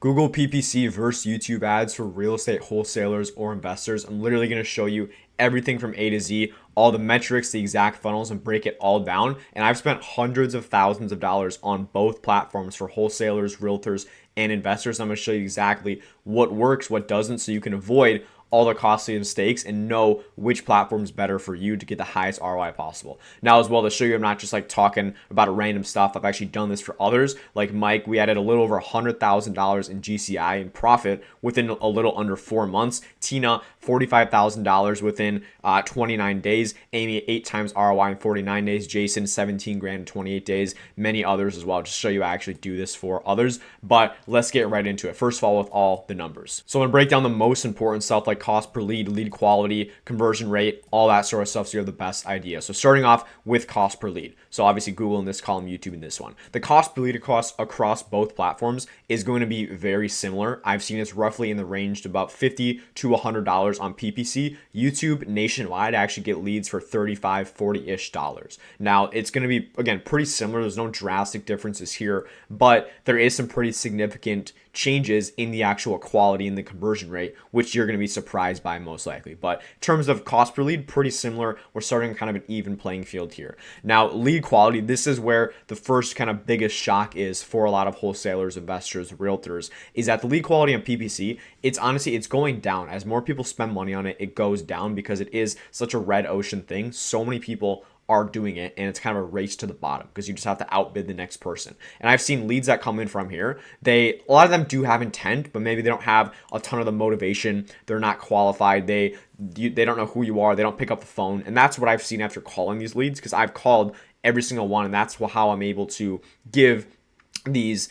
Google PPC versus YouTube ads for real estate wholesalers or investors. I'm literally going to show you everything from A to Z, all the metrics, the exact funnels, and break it all down. And I've spent hundreds of thousands of dollars on both platforms for wholesalers, realtors, and investors. I'm going to show you exactly what works, what doesn't, so you can avoid all the costly mistakes and know which platform is better for you to get the highest ROI possible. Now, as well, to show you I'm not just like talking about random stuff. I've actually done this for others. Like Mike, we added a little over $100,000 in GCI in profit within a little under 4 months. Tina, $45,000 within 29 days. Amy, 8 times ROI in 49 days. Jason, 17 grand in 28 days. Many others as well. Just to show you I actually do this for others. But let's get right into it. First of all, with all the numbers. So I'm gonna break down the most important stuff like cost per lead, lead quality, conversion rate, all that sort of stuff, so you have the best idea. So starting off with cost per lead. So obviously Google in this column, YouTube in this one. The cost per lead across both platforms is going to be very similar. I've seen it's roughly in the range to about $50 to $100 on PPC. YouTube nationwide actually get leads for $35, $40-ish. Now it's going to be, again, pretty similar. There's no drastic differences here, but there is some pretty significant changes in the actual quality and the conversion rate, which you're going to be surprised by most likely. But in terms of cost per lead, pretty similar. We're starting kind of an even playing field here. Now, lead quality, this is where the first kind of biggest shock is for a lot of wholesalers, investors, realtors, is that the lead quality on PPC, it's honestly, it's going down. As more people spend money on it, it goes down because it is such a red ocean thing. So many people are doing it, and it's kind of a race to the bottom because you just have to outbid the next person. And I've seen leads that come in from here. A lot of them do have intent, but maybe they don't have a ton of the motivation. They're not qualified. They don't know who you are. They don't pick up the phone. And that's what I've seen after calling these leads, because I've called every single one, and that's how I'm able to give these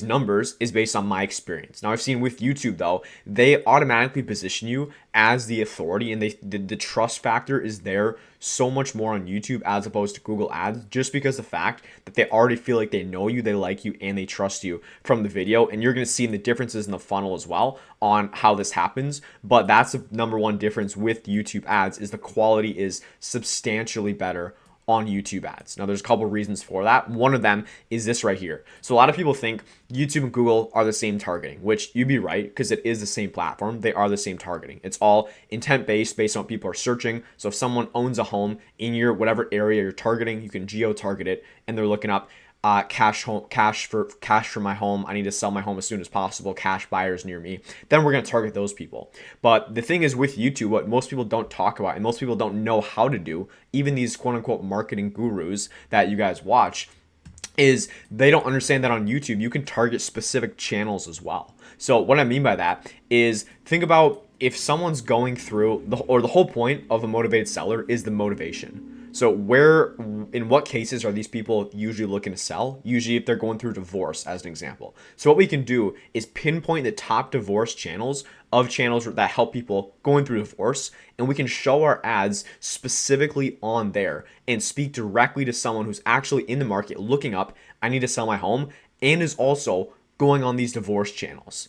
numbers is based on my experience. Now, I've seen with YouTube though, they automatically position you as the authority, and the trust factor is there so much more on YouTube as opposed to Google ads, just because the fact that they already feel like they know you, they like you, and they trust you from the video. And you're going to see the differences in the funnel as well on how this happens. But that's the number one difference with YouTube ads, is the quality is substantially better on YouTube ads. Now, there's a couple of reasons for that. One of them is this right here. So a lot of people think YouTube and Google are the same targeting, which you'd be right, because it is the same platform. They are the same targeting. It's all intent-based based on what people are searching. So if someone owns a home in your whatever area you're targeting, you can geo-target it, and they're looking up cash for my home. I need to sell my home as soon as possible. Cash buyers near me. Then we're going to target those people. But the thing is with YouTube, what most people don't talk about and most people don't know how to do, even these quote unquote marketing gurus that you guys watch, is they don't understand that on YouTube you can target specific channels as well. So what I mean by that is, think about if someone's going through the whole point of a motivated seller is the motivation. So in what cases are these people usually looking to sell? Usually if they're going through divorce, as an example. So what we can do is pinpoint the top divorce channels that help people going through divorce, and we can show our ads specifically on there and speak directly to someone who's actually in the market looking up, I need to sell my home, and is also going on these divorce channels.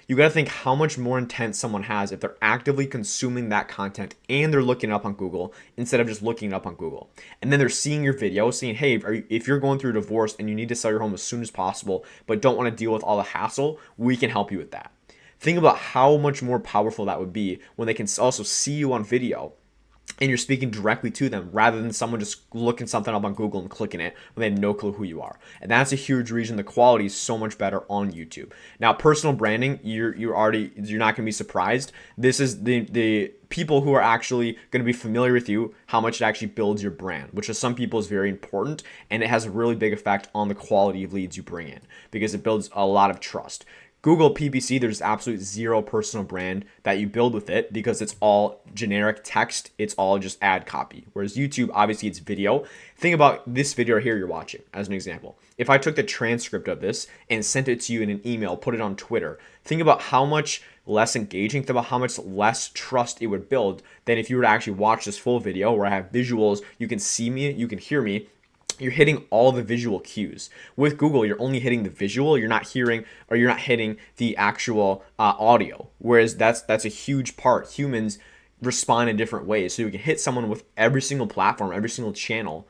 You got to think how much more intent someone has if they're actively consuming that content and they're looking it up on Google instead of just looking it up on Google. And then they're seeing your video saying, hey, if you're going through a divorce and you need to sell your home as soon as possible, but don't want to deal with all the hassle, we can help you with that. Think about how much more powerful that would be when they can also see you on video and you're speaking directly to them, rather than someone just looking something up on Google and clicking it when they have no clue who you are. And that's a huge reason the quality is so much better on YouTube. Now, personal branding, you're not gonna be surprised. This is the people who are actually going to be familiar with you, how much it actually builds your brand, which to some people is very important, and it has a really big effect on the quality of leads you bring in because it builds a lot of trust. Google PPC, there's absolutely zero personal brand that you build with it because it's all generic text. It's all just ad copy. Whereas YouTube, obviously it's video. Think about this video here you're watching as an example. If I took the transcript of this and sent it to you in an email, put it on Twitter, think about how much less engaging, think about how much less trust it would build than if you were to actually watch this full video where I have visuals, you can see me, you can hear me, you're hitting all the visual cues. With Google, you're only hitting the visual. You're not hearing, or you're not hitting the actual audio. Whereas that's a huge part. Humans respond in different ways. So you can hit someone with every single platform, every single channel.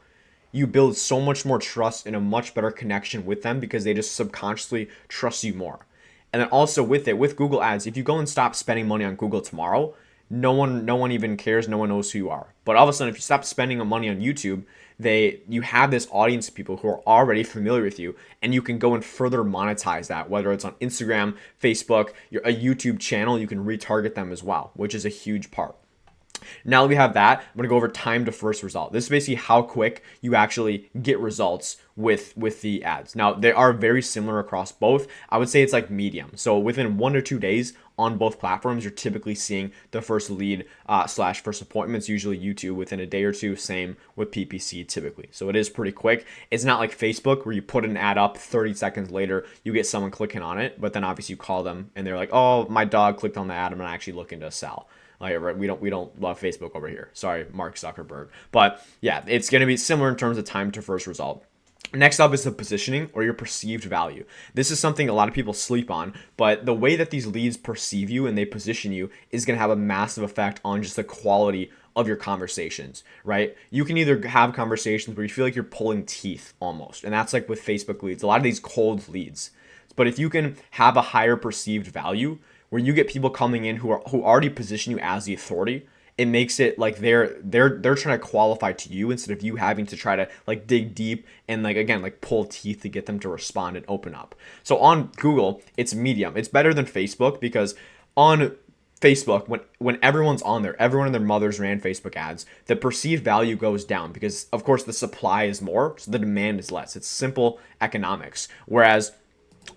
You build so much more trust and a much better connection with them because they just subconsciously trust you more. And then also with it, with Google Ads, if you go and stop spending money on Google tomorrow, no one even cares. No one knows who you are. But all of a sudden, if you stop spending money on YouTube, you have this audience of people who are already familiar with you, and you can go and further monetize that, whether it's on Instagram, Facebook, a YouTube channel. You can retarget them as well, which is a huge part. Now that we have that, I'm gonna go over time to first result. This is basically how quick you actually get results with the ads. Now they are very similar across both. I would say it's like medium. So within 1 to 2 days on both platforms, you're typically seeing the first lead slash first appointments. Usually YouTube within a day or two. Same with PPC typically. So it is pretty quick. It's not like Facebook where you put an ad up, 30 seconds later you get someone clicking on it, but then obviously you call them and they're like, oh, my dog clicked on the ad. I'm not actually looking to sell. Like, we don't love Facebook over here. Sorry, Mark Zuckerberg. But yeah, it's going to be similar in terms of time to first result. Next up is the positioning or your perceived value. This is something a lot of people sleep on, but the way that these leads perceive you and they position you is going to have a massive effect on just the quality of your conversations, right? You can either have conversations where you feel like you're pulling teeth almost, and that's like with Facebook leads, a lot of these cold leads. But if you can have a higher perceived value, where you get people coming in who already position you as the authority, it makes it like they're trying to qualify to you instead of you having to try to like dig deep and like again like pull teeth to get them to respond and open up. So on Google, it's medium. It's better than Facebook because on Facebook, when everyone's on there, everyone and their mothers ran Facebook ads, the perceived value goes down because of course the supply is more, so the demand is less. It's simple economics. Whereas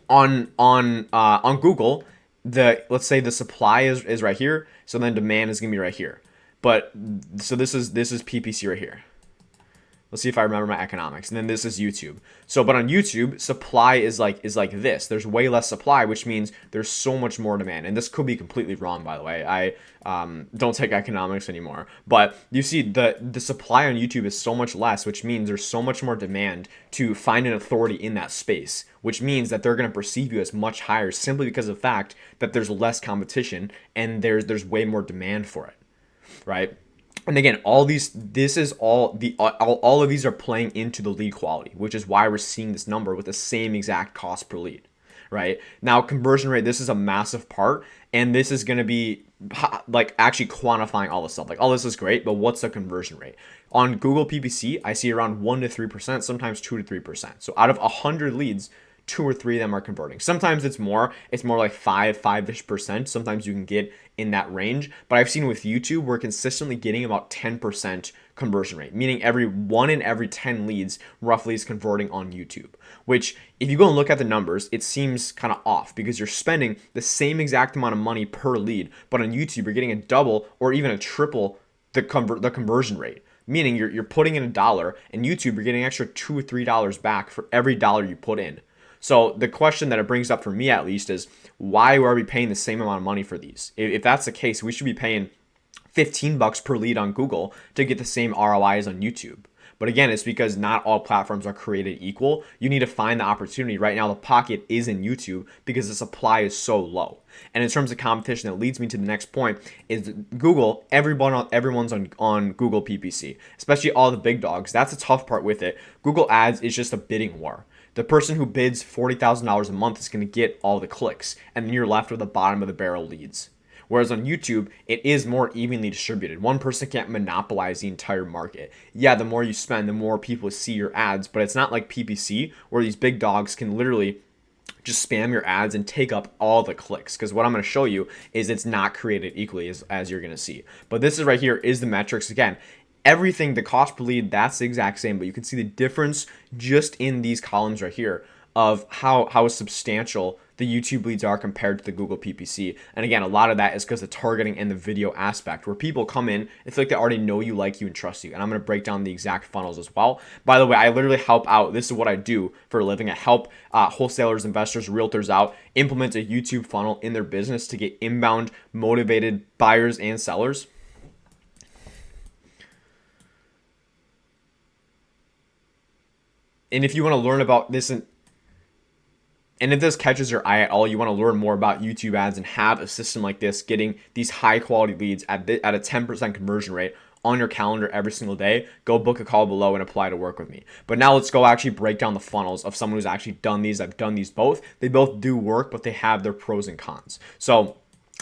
on Google, let's say the supply is right here, so then demand is gonna be right here. But so this is PPC right here. Let's see if I remember my economics. And then this is YouTube. So, but on YouTube, supply is like this. There's way less supply, which means there's so much more demand. And this could be completely wrong, by the way. I don't take economics anymore. But you see, the supply on YouTube is so much less, which means there's so much more demand to find an authority in that space, which means that they're going to perceive you as much higher simply because of the fact that there's less competition and there's way more demand for it, right? And again, all of these are playing into the lead quality, which is why we're seeing this number with the same exact cost per lead, right? Now, conversion rate, this is a massive part, and this is going to be like actually quantifying all this stuff. Like, all this is great, but what's the conversion rate? On Google PPC, I see around 1 to 3%, sometimes 2 to 3%. So out of 100 leads, 2 or 3 of them are converting. Sometimes it's more like 5-ish%. Sometimes you can get in that range. But I've seen with YouTube, we're consistently getting about 10% conversion rate, meaning every 1 in every 10 leads roughly is converting on YouTube, which if you go and look at the numbers, it seems kind of off because you're spending the same exact amount of money per lead, but on YouTube, you're getting a double or even a triple the conversion rate. Meaning you're putting in $1 and YouTube, you're getting extra $2 or $3 back for every dollar you put in. So the question that it brings up for me at least is, why are we paying the same amount of money for these? If that's the case, we should be paying $15 per lead on Google to get the same ROI as on YouTube. But again, it's because not all platforms are created equal. You need to find the opportunity. Right now, the pocket is in YouTube because the supply is so low. And in terms of competition, that leads me to the next point is Google, everyone's on Google PPC, especially all the big dogs. That's the tough part with it. Google Ads is just a bidding war. The person who bids $40,000 a month is going to get all the clicks, and then you're left with the bottom of the barrel leads. Whereas on YouTube, it is more evenly distributed. One person can't monopolize the entire market. Yeah, the more you spend, the more people see your ads, but it's not like PPC where these big dogs can literally just spam your ads and take up all the clicks. Because what I'm going to show you is it's not created equally as you're going to see. But this is right here is the metrics. Again, everything, the cost per lead, that's the exact same, but you can see the difference just in these columns right here of how substantial the YouTube leads are compared to the Google PPC. And again, a lot of that is because the targeting and the video aspect, where people come in and feel like they already know you, like you, and trust you. And I'm going to break down the exact funnels as well. By the way, I literally help out. This is what I do for a living. I help wholesalers, investors, realtors out implement a YouTube funnel in their business to get inbound, motivated buyers and sellers. And if you want to learn about this, and if this catches your eye at all, you want to learn more about YouTube ads and have a system like this, getting these high quality leads at a 10% conversion rate on your calendar every single day, go book a call below and apply to work with me. But now let's go actually break down the funnels of someone who's actually done these. I've done these both. They both do work, but they have their pros and cons. So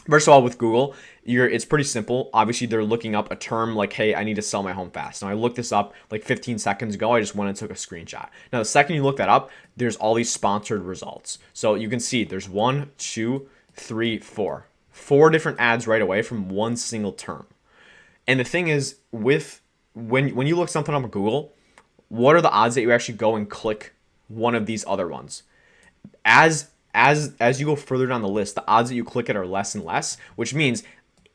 first of all, with Google, it's pretty simple. Obviously, they're looking up a term like, hey, I need to sell my home fast. Now, I looked this up like 15 seconds ago. I just went and took a screenshot. Now, the second you look that up, there's all these sponsored results. So you can see there's 1, 2, 3, 4. 4 different ads right away from one single term. And the thing is, with when you look something up on Google, what are the odds that you actually go and click one of these other ones? As you go further down the list, the odds that you click it are less and less, which means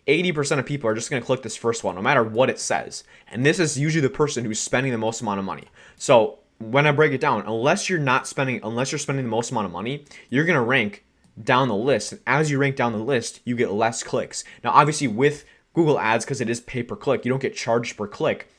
80% of people are just going to click this first one, no matter what it says. And this is usually the person who's spending the most amount of money. So when I break it down, unless you're spending the most amount of money, you're going to rank down the list. And as you rank down the list, you get less clicks. Now, obviously with Google Ads, because it is pay per click, you don't get charged per click.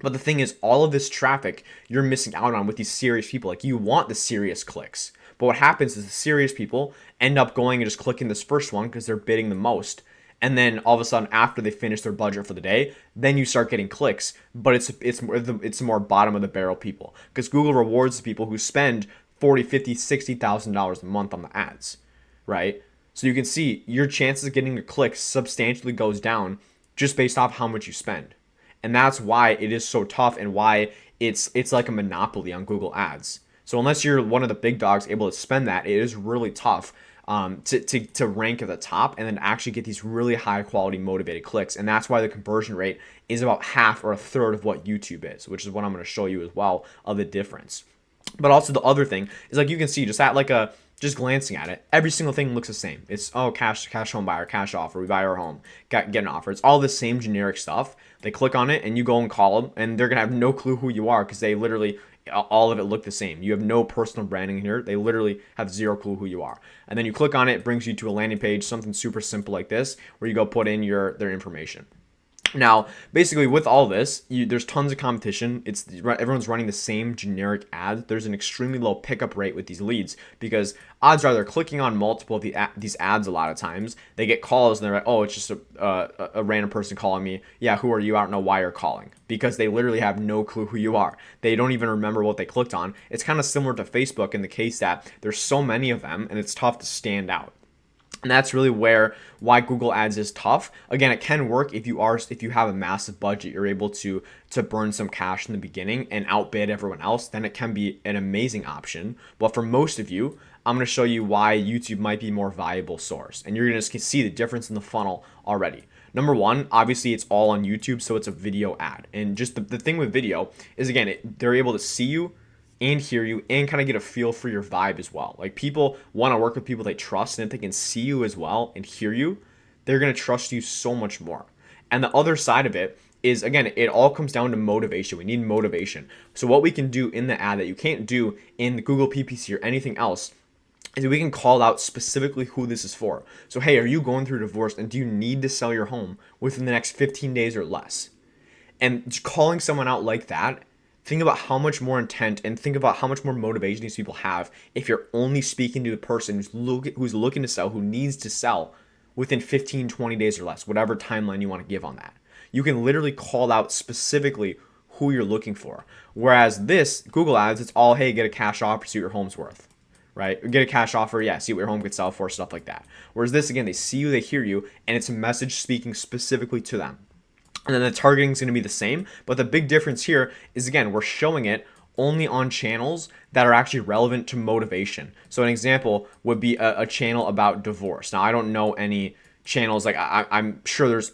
But the thing is, all of this traffic you're missing out on with these serious people. Like, you want the serious clicks. But what happens is the serious people end up going and just clicking this first one because they're bidding the most. And then all of a sudden, after they finish their budget for the day, then you start getting clicks. But it's more bottom of the barrel people, because Google rewards the people who spend $40,000, $50,000, $60,000 a month on the ads, right? So you can see your chances of getting a click substantially goes down just based off how much you spend. And that's why it is so tough, and why it's like a monopoly on Google Ads. So unless you're one of the big dogs able to spend that, it is really tough to rank at the top and then actually get these really high quality motivated clicks. And that's why the conversion rate is about half or a third of what YouTube is, which is what I'm going to show you as well of the difference. But also the other thing is, like, you can see just glancing at it, every single thing looks the same. It's, oh, cash home buyer, cash offer, we buy our home, get an offer. It's all the same generic stuff. They click on it and you go and call them, and they're going to have no clue who you are, because they literally, all of it look the same. You have no personal branding here. They literally have zero clue who you are. And then you click on it, it brings you to a landing page, something super simple like this, where you go put in their information. Now, basically, with all this, there's tons of competition. Everyone's running the same generic ad. There's an extremely low pickup rate with these leads, because odds are they're clicking on multiple of these ads a lot of times. They get calls and they're like, oh, it's just a random person calling me. Yeah, who are you? I don't know why you're calling, because they literally have no clue who you are. They don't even remember what they clicked on. It's kind of similar to Facebook in the case that there's so many of them and it's tough to stand out. And that's really why Google Ads is tough. Again, it can work if you have a massive budget, you're able to burn some cash in the beginning and outbid everyone else. Then it can be an amazing option. But for most of you, I'm going to show you why YouTube might be a more viable source. And you're going to see the difference in the funnel already. Number one, obviously it's all on YouTube, so it's a video ad. And just the thing with video is, again, they're able to see you and hear you and kind of get a feel for your vibe as well. Like, people want to work with people they trust, and if they can see you as well and hear you, they're going to trust you so much more. And the other side of it is, again, it all comes down to motivation. We need motivation. So what we can do in the ad that you can't do in the Google PPC or anything else is we can call out specifically who this is for. So, hey, are you going through a divorce, and do you need to sell your home within the next 15 days or less? And just calling someone out like that, think about how much more intent and think about how much more motivation these people have if you're only speaking to the person who's looking to sell, who needs to sell within 15, 20 days or less, whatever timeline you want to give on that. You can literally call out specifically who you're looking for. Whereas this, Google Ads, it's all, hey, get a cash offer, see what your home's worth, right? Or get a cash offer, yeah, see what your home could sell for, stuff like that. Whereas this, again, they see you, they hear you, and it's a message speaking specifically to them. And then the targeting is going to be the same, but the big difference here is, again, we're showing it only on channels that are actually relevant to motivation. So an example would be a channel about divorce. Now, I don't know any channels, like I'm sure there's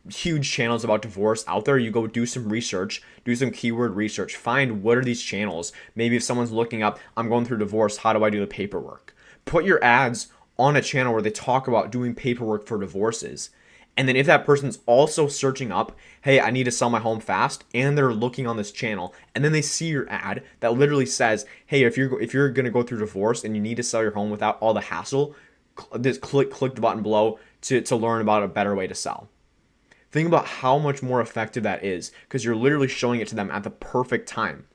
huge channels about divorce out there. You go do some research, do some keyword research, find what are these channels. Maybe if someone's looking up, I'm going through divorce, how do I do the paperwork? Put your ads on a channel where they talk about doing paperwork for divorces. And then if that person's also searching up, hey, I need to sell my home fast, and they're looking on this channel, and then they see your ad that literally says, hey, if you're going to go through divorce and you need to sell your home without all the hassle, just click the button below to learn about a better way to sell. Think about how much more effective that is, because you're literally showing it to them at the perfect time.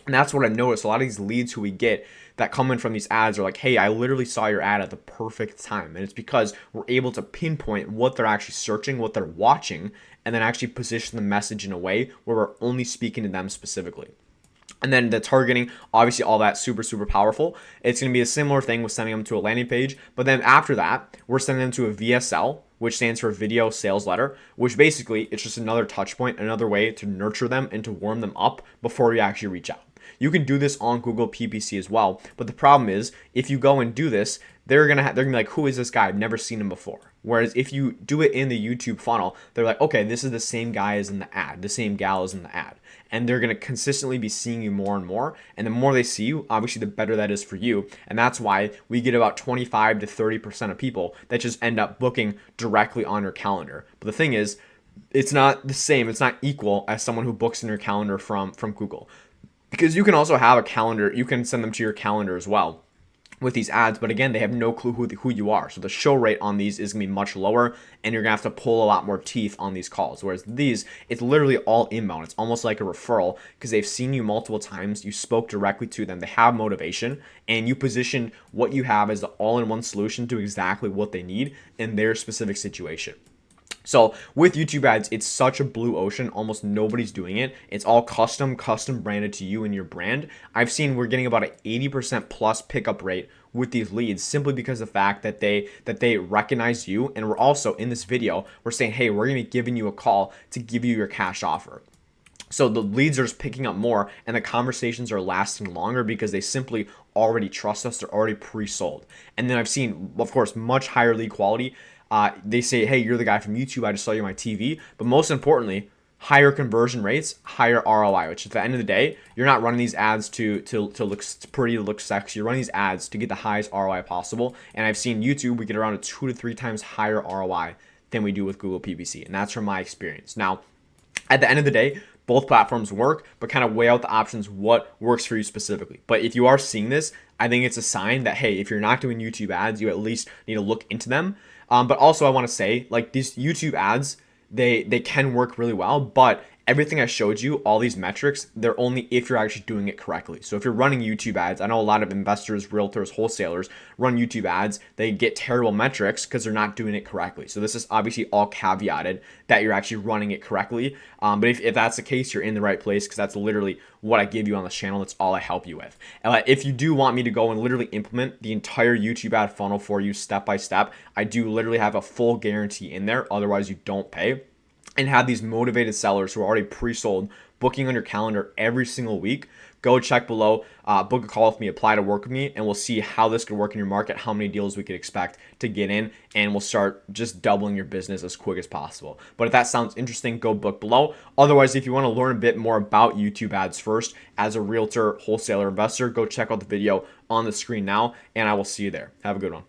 And that's what I've noticed. A lot of these leads who we get that come in from these ads are like, hey, I literally saw your ad at the perfect time. And it's because we're able to pinpoint what they're actually searching, what they're watching, and then actually position the message in a way where we're only speaking to them specifically. And then the targeting, obviously all that super, super powerful. It's going to be a similar thing with sending them to a landing page. But then after that, we're sending them to a VSL, which stands for video sales letter, which basically it's just another touch point, another way to nurture them and to warm them up before you actually reach out. You can do this on Google PPC as well. But the problem is if you go and do this, they're gonna be like, who is this guy? I've never seen him before. Whereas if you do it in the YouTube funnel, they're like, okay, this is the same guy as in the ad, the same gal as in the ad. And they're going to consistently be seeing you more and more. And the more they see you, obviously, the better that is for you. And that's why we get about 25 to 30% of people that just end up booking directly on your calendar. But the thing is, it's not the same. It's not equal as someone who books in your calendar from Google. Because you can also have a calendar. You can send them to your calendar as well with these ads, but again, they have no clue who you are. So the show rate on these is gonna be much lower, and you're gonna have to pull a lot more teeth on these calls. Whereas these, it's literally all inbound. It's almost like a referral because they've seen you multiple times. You spoke directly to them. They have motivation, and you position what you have as the all-in-one solution to exactly what they need in their specific situation. So with YouTube ads, it's such a blue ocean. Almost nobody's doing it. It's all custom branded to you and your brand. I've seen we're getting about an 80% plus pickup rate with these leads simply because of the fact that they recognize you. And we're also in this video, we're saying, hey, we're going to be giving you a call to give you your cash offer. So the leads are just picking up more and the conversations are lasting longer because they simply already trust us. They're already pre-sold. And then I've seen, of course, much higher lead quality. They say, hey, you're the guy from YouTube. I just saw you on my TV. But most importantly, higher conversion rates, higher ROI, which at the end of the day, you're not running these ads to look pretty, to look sexy. You're running these ads to get the highest ROI possible. And I've seen YouTube, we get around a 2 to 3 times higher ROI than we do with Google PPC. And that's from my experience. Now, at the end of the day, both platforms work, but kind of weigh out the options, what works for you specifically. But if you are seeing this, I think it's a sign that, hey, if you're not doing YouTube ads, you at least need to look into them. But also I want to say, like, these YouTube ads, they can work really well, but everything I showed you, all these metrics, they're only if you're actually doing it correctly. So if you're running YouTube ads, I know a lot of investors, realtors, wholesalers run YouTube ads, they get terrible metrics because they're not doing it correctly. So this is obviously all caveated that you're actually running it correctly. But if that's the case, you're in the right place because that's literally what I give you on this channel. That's all I help you with. If you do want me to go and literally implement the entire YouTube ad funnel for you step by step, I do literally have a full guarantee in there. Otherwise, you don't pay. And have these motivated sellers who are already pre-sold booking on your calendar every single week. Go check below, book a call with me, apply to work with me, and we'll see how this could work in your market, how many deals we could expect to get in, and we'll start just doubling your business as quick as possible. But if that sounds interesting, go book below. Otherwise, if you want to learn a bit more about YouTube ads first as a realtor, wholesaler, investor, go check out the video on the screen now, and I will see you there. Have a good one.